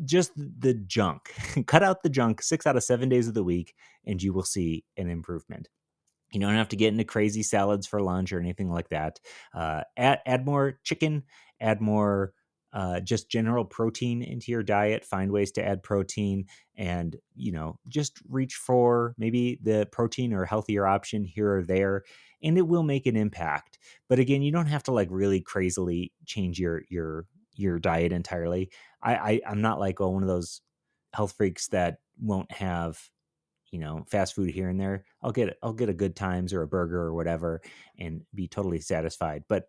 just the junk. Cut out the junk 6 out of 7 days of the week, and you will see an improvement. You don't have to get into crazy salads for lunch or anything like that. Add more chicken, add more just general protein into your diet. Find ways to add protein, and just reach for maybe the protein or healthier option here or there, and it will make an impact. But again, you don't have to like really crazily change your diet entirely. I'm not like one of those health freaks that won't have fast food here and there. I'll get a Good Times or a burger or whatever and be totally satisfied. But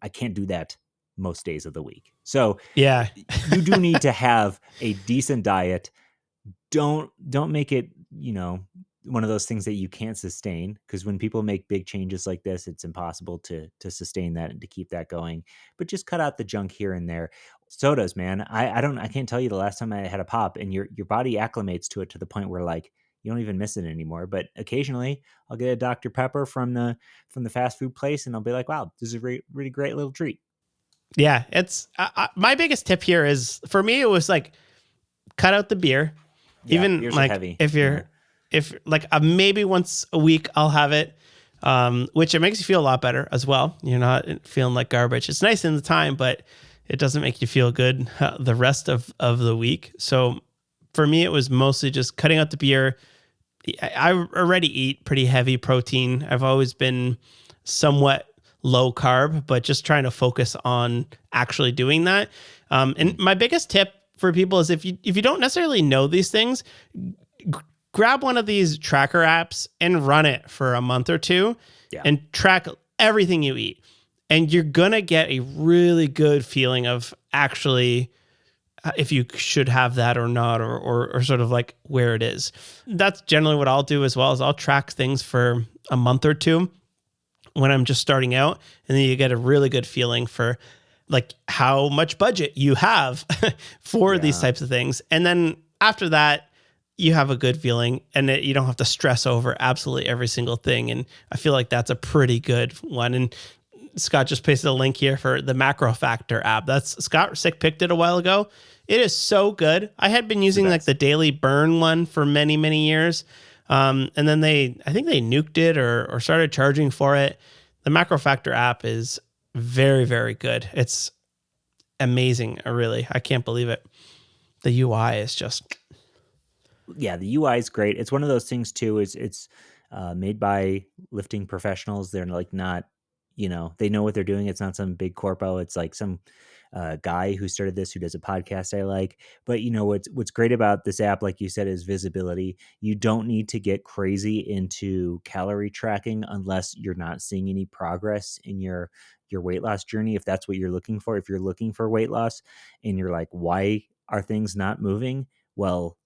I can't do that most days of the week. So Yeah. you do need to have a decent diet. Don't make it one of those things that you can't sustain, because when people make big changes like this, it's impossible to sustain that and to keep that going. But just cut out the junk here and there. Sodas, man, I can't tell you the last time I had a pop, and your body acclimates to it to the point where like you don't even miss it anymore. But occasionally I'll get a Dr. Pepper from the fast food place, and I'll be like, wow, this is a really great little treat. Yeah. It's my biggest tip here is, for me, it was like, cut out the beer. Yeah, Even beers are like heavy. if like maybe once a week I'll have it, which it makes you feel a lot better as well. You're not feeling like garbage. It's nice in the time, but it doesn't make you feel good the rest of the week. So for me, it was mostly just cutting out the beer. I already eat pretty heavy protein. I've always been somewhat low carb, but just trying to focus on actually doing that. And my biggest tip for people is, if you don't necessarily know these things, grab one of these tracker apps and run it for a month or two, and track everything you eat. And you're going to get a really good feeling of actually if you should have that or not, or sort of like where it is. That's generally what I'll do as well, is I'll track things for a month or two when I'm just starting out. And then you get a really good feeling for like how much budget you have for these types of things. And then after that, you have a good feeling, and you don't have to stress over absolutely every single thing. And I feel like that's a pretty good one. And Scott just pasted a link here for the Macro Factor app. That's Scott Sick picked it a while ago. It is so good. I had been using like the Daily Burn one for many, many years. And then I think they nuked it or started charging for it. The Macro Factor app is very, very good. It's amazing. I can't believe it. The UI is just... Yeah, the UI is great. It's one of those things too. It's made by lifting professionals. They're like not they know what they're doing. It's not some big corpo. It's like some guy who started this, who does a podcast I like. But what's great about this app, like you said, is visibility. You don't need to get crazy into calorie tracking unless you're not seeing any progress in your weight loss journey. If that's what you're looking for, if you're looking for weight loss and you're like, why are things not moving? Well,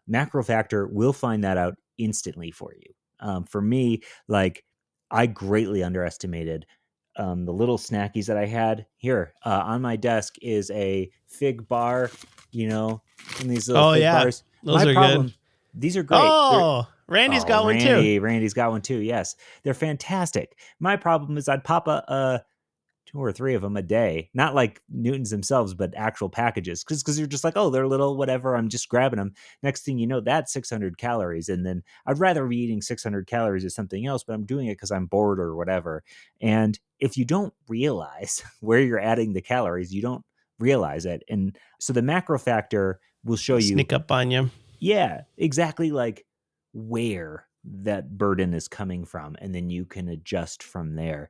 Macro Factor will find that out instantly for you. For me, like, I greatly underestimated the little snackies that I had. Here on my desk is a fig bar, and these little Oh fig yeah, bars. those My are good. problem, these are great. Oh, Randy's got one too. Randy's got one too. Yes, they're fantastic. My problem is I'd pop a 2 or 3 of them a day, not like Newtons themselves, but actual packages. Because you're just like, oh, they're little, whatever. I'm just grabbing them. Next thing you know, that's 600 calories. And then I'd rather be eating 600 calories of something else, but I'm doing it because I'm bored or whatever. And if you don't realize where you're adding the calories, you don't realize it. And so the Macro Factor will show you, Sneak up on you. yeah, exactly, like where that burden is coming from, and then you can adjust from there.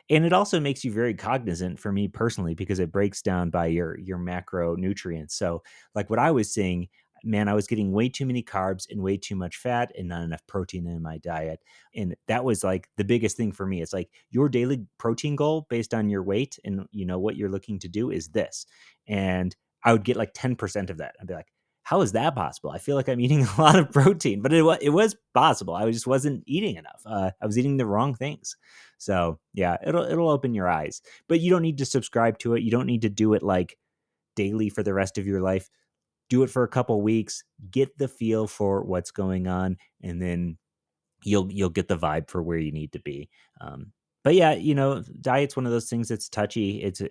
And it also makes you very cognizant, for me personally, because it breaks down by your macronutrients. So like what I was seeing, man, I was getting way too many carbs and way too much fat and not enough protein in my diet. And that was like the biggest thing for me. It's like your daily protein goal based on your weight and what you're looking to do is this. And I would get like 10% of that. I'd be like, how is that possible? I feel like I'm eating a lot of protein, but it was possible. I just wasn't eating enough. I was eating the wrong things. So yeah, it'll open your eyes, but you don't need to subscribe to it. You don't need to do it like daily for the rest of your life. Do it for a couple weeks, get the feel for what's going on, and then you'll get the vibe for where you need to be. But yeah, diet's one of those things that's touchy. It's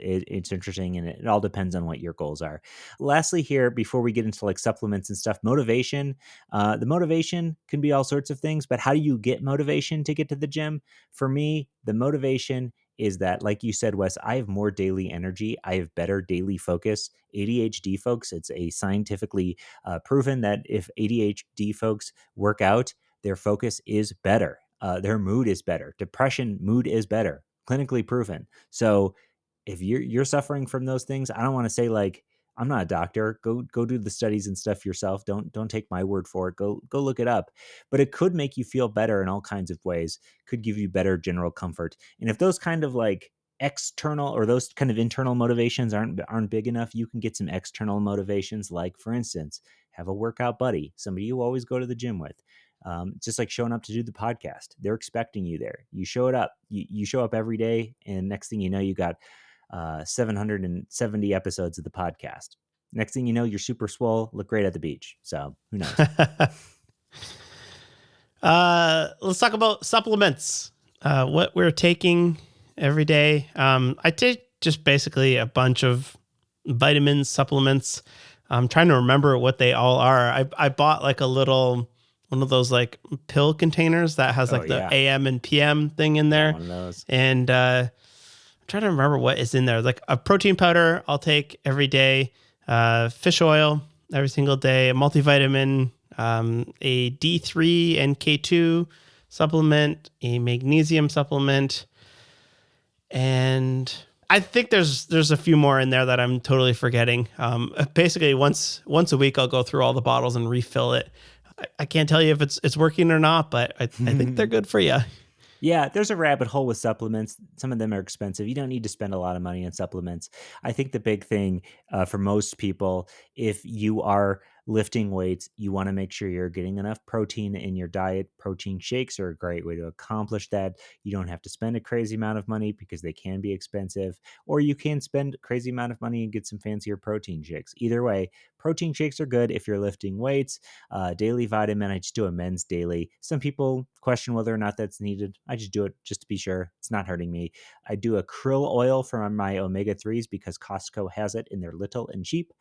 interesting, and it all depends on what your goals are. Lastly, here before we get into like supplements and stuff, motivation. The motivation can be all sorts of things, but how do you get motivation to get to the gym? For me, the motivation is that, like you said, Wes, I have more daily energy. I have better daily focus. ADHD folks, it's a scientifically proven that if ADHD folks work out, their focus is better. Their mood is better. Depression, mood is better. Clinically proven. So if you're suffering from those things, I don't want to say like, I'm not a doctor. Go do the studies and stuff yourself. Don't take my word for it. Go look it up. But it could make you feel better in all kinds of ways. Could give you better general comfort. And if those kind of like external or those kind of internal motivations aren't big enough, you can get some external motivations, like for instance, have a workout buddy, somebody you always go to the gym with. Just like showing up to do the podcast. They're expecting you there. You show it up. You show up every day, and next thing you know, you got 770 episodes of the podcast. Next thing you know, you're super swole, look great at the beach. So who knows? Let's talk about supplements. What we're taking every day. I take just basically a bunch of vitamins, supplements. I'm trying to remember what they all are. I bought like a little one of those like pill containers that has like the AM and PM thing in there. One of those. And I'm trying to remember what is in there. Like a protein powder I'll take every day, fish oil every single day, a multivitamin, a D3 and K2 supplement, a magnesium supplement, and I think there's a few more in there that I'm totally forgetting. Basically, once a week I'll go through all the bottles and refill it. I can't tell you if it's working or not, but I think they're good for you. Yeah, there's a rabbit hole with supplements. Some of them are expensive. You don't need to spend a lot of money on supplements. I think the big thing for most people, if you are lifting weights, you want to make sure you're getting enough protein in your diet. Protein shakes are a great way to accomplish that. You don't have to spend a crazy amount of money because they can be expensive, or you can spend a crazy amount of money and get some fancier protein shakes. Either way, protein shakes are good if you're lifting weights. Daily vitamin, I just do a men's daily. Some people question whether or not that's needed. I just do it just to be sure. It's not hurting me. I do a krill oil for my omega-3s because Costco has it and they're little and cheap.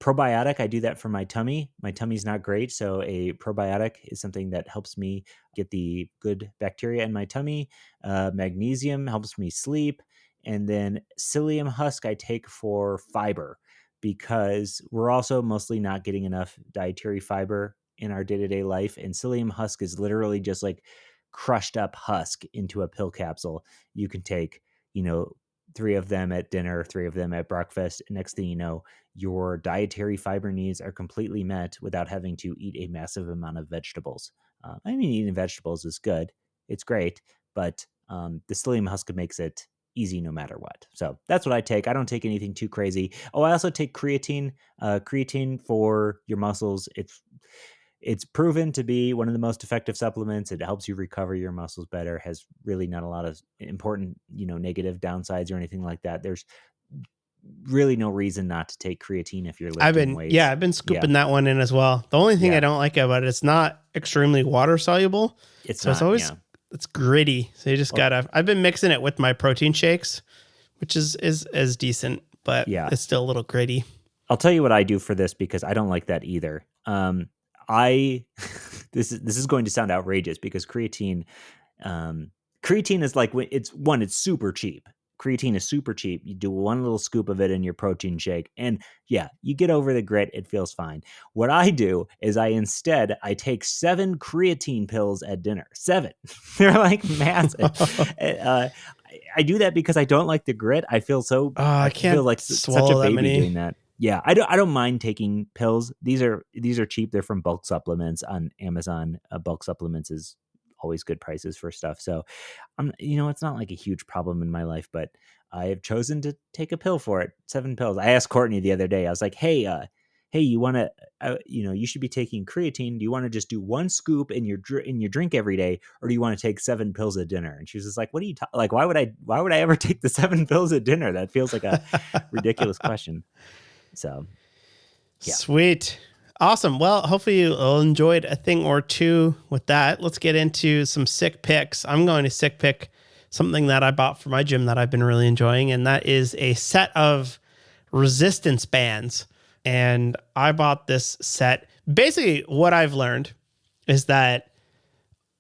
Probiotic, I do that for my tummy. My tummy's not great, so a probiotic is something that helps me get the good bacteria in my tummy. Magnesium helps me sleep. And then psyllium husk I take for fiber because we're also mostly not getting enough dietary fiber in our day-to-day life. And psyllium husk is literally just like crushed up husk into a pill capsule you can take. 3 of them at dinner, 3 of them at breakfast. And next thing you know, your dietary fiber needs are completely met without having to eat a massive amount of vegetables. Eating vegetables is good. It's great. But the psyllium husk makes it easy no matter what. So that's what I take. I don't take anything too crazy. Oh, I also take creatine. Creatine for your muscles. It's proven to be one of the most effective supplements. It helps you recover your muscles better, has really not a lot of important, negative downsides or anything like that. There's really no reason not to take creatine if you're lifting weights. I've been scooping that one in as well. The only thing I don't like about it, it's not extremely water soluble. It's always it's gritty. So you just I've been mixing it with my protein shakes, which is decent, but it's still a little gritty. I'll tell you what I do for this because I don't like that either. This is going to sound outrageous because creatine is like it's super cheap. Creatine is super cheap. You do one little scoop of it in your protein shake and you get over the grit. It feels fine. What I do is I take 7 creatine pills at dinner. 7. They're like massive. I do that because I don't like the grit. I feel I feel like such a baby doing that. Yeah, I don't mind taking pills. These are cheap. They're from bulk supplements on Amazon. Bulk supplements is always good prices for stuff. So, it's not like a huge problem in my life, but I have chosen to take a pill for it. 7 pills. I asked Courtney the other day. I was like, hey, you want to, you should be taking creatine. Do you want to just do 1 scoop in your drink every day, or do you want to take 7 pills at dinner? And she was just like, what are you like? Why would I ever take the 7 pills at dinner? That feels like a ridiculous question. So, yeah. Sweet. Awesome. Well, hopefully you enjoyed a thing or two with that. Let's get into some sick picks. I'm going to sick pick something that I bought for my gym that I've been really enjoying, and that is a set of resistance bands. And I bought this set. Basically, what I've learned is that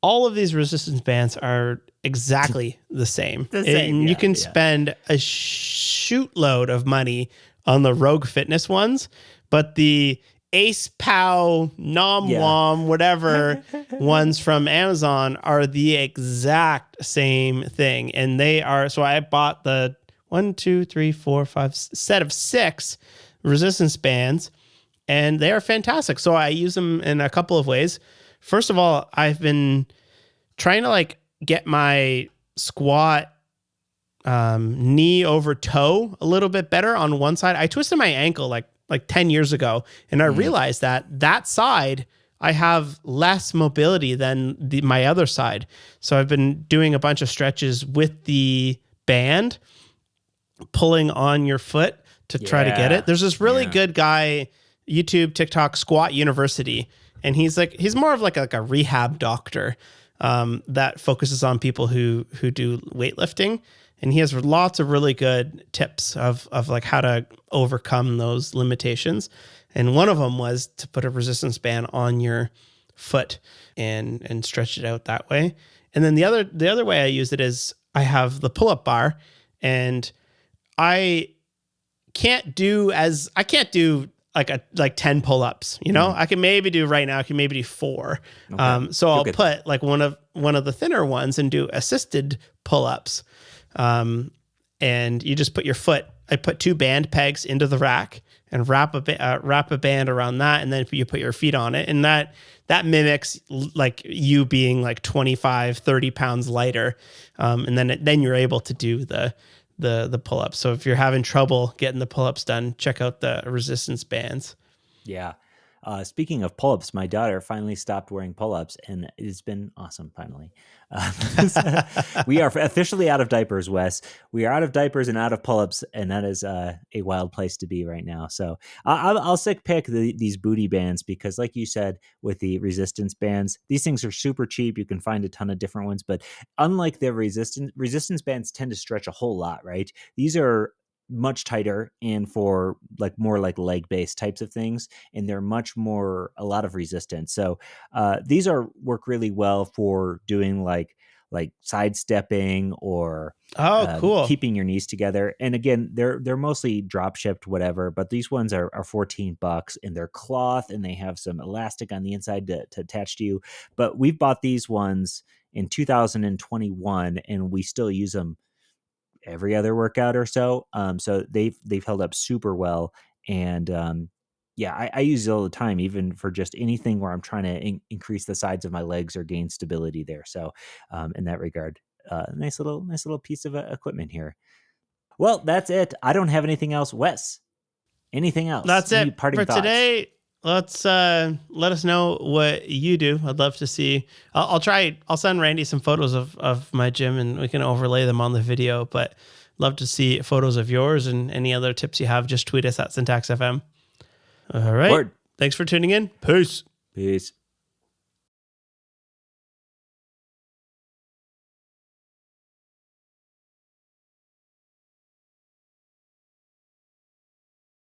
all of these resistance bands are exactly the same. And you can spend a shootload of money on the Rogue Fitness ones, but the Ace Pow, Nom Wom, whatever ones from Amazon are the exact same thing. And they are, so I bought the set of 6 resistance bands, and they are fantastic. So I use them in a couple of ways. First of all, I've been trying to get my squat knee over toe a little bit better on one side. I twisted my ankle like 10 years ago, and I realized that side I have less mobility than my other side. So I've been doing a bunch of stretches with the band, pulling on your foot to try to get it. There's this really good guy, YouTube, TikTok, Squat University, and he's more of like a rehab doctor that focuses on people who do weightlifting. And he has lots of really good tips of like how to overcome those limitations. And one of them was to put a resistance band on your foot and stretch it out that way. And then the other way I use it is I have the pull-up bar, and I can't do like 10 pull-ups, I can maybe do right now, I can maybe do 4. Okay. So I'll put like one of the thinner ones and do assisted pull-ups. And you just put your foot, I put 2 band pegs into the rack and wrap a band around that. And then you put your feet on it. And that mimics like you being like 25, 30 pounds lighter. And then you're able to do the pull-ups. So if you're having trouble getting the pull-ups done, check out the resistance bands. Yeah. Speaking of pull-ups, my daughter finally stopped wearing pull-ups, and it's been awesome, finally. We are officially out of diapers, Wes. We are out of diapers and out of pull-ups, and that is a wild place to be right now. So I'll sick pick these booty bands because, like you said, with the resistance bands, these things are super cheap. You can find a ton of different ones, but unlike the resistance bands tend to stretch a whole lot, right? These are much tighter and for like more like leg based types of things, and they're a lot of resistance. So these work really well for doing like sidestepping or cool, keeping your knees together. And again, they're mostly drop shipped, whatever, but these ones are $14 and they're cloth and they have some elastic on the inside to attach to you. But we've bought these ones in 2021 and we still use them every other workout or so. So they've held up super well. And yeah, I use it all the time, even for just anything where I'm trying to increase the sides of my legs or gain stability there. So in that regard, nice little piece of equipment here. Well, that's it. I don't have anything else. Wes, anything else? That's Any it parting for thoughts? today. Let's let us know what you do. I'd love to see. I'll try. I'll send Randy some photos of my gym, and we can overlay them on the video. But love to see photos of yours and any other tips you have. Just tweet us at SyntaxFM. All right. Word. Thanks for tuning in. Peace. Peace.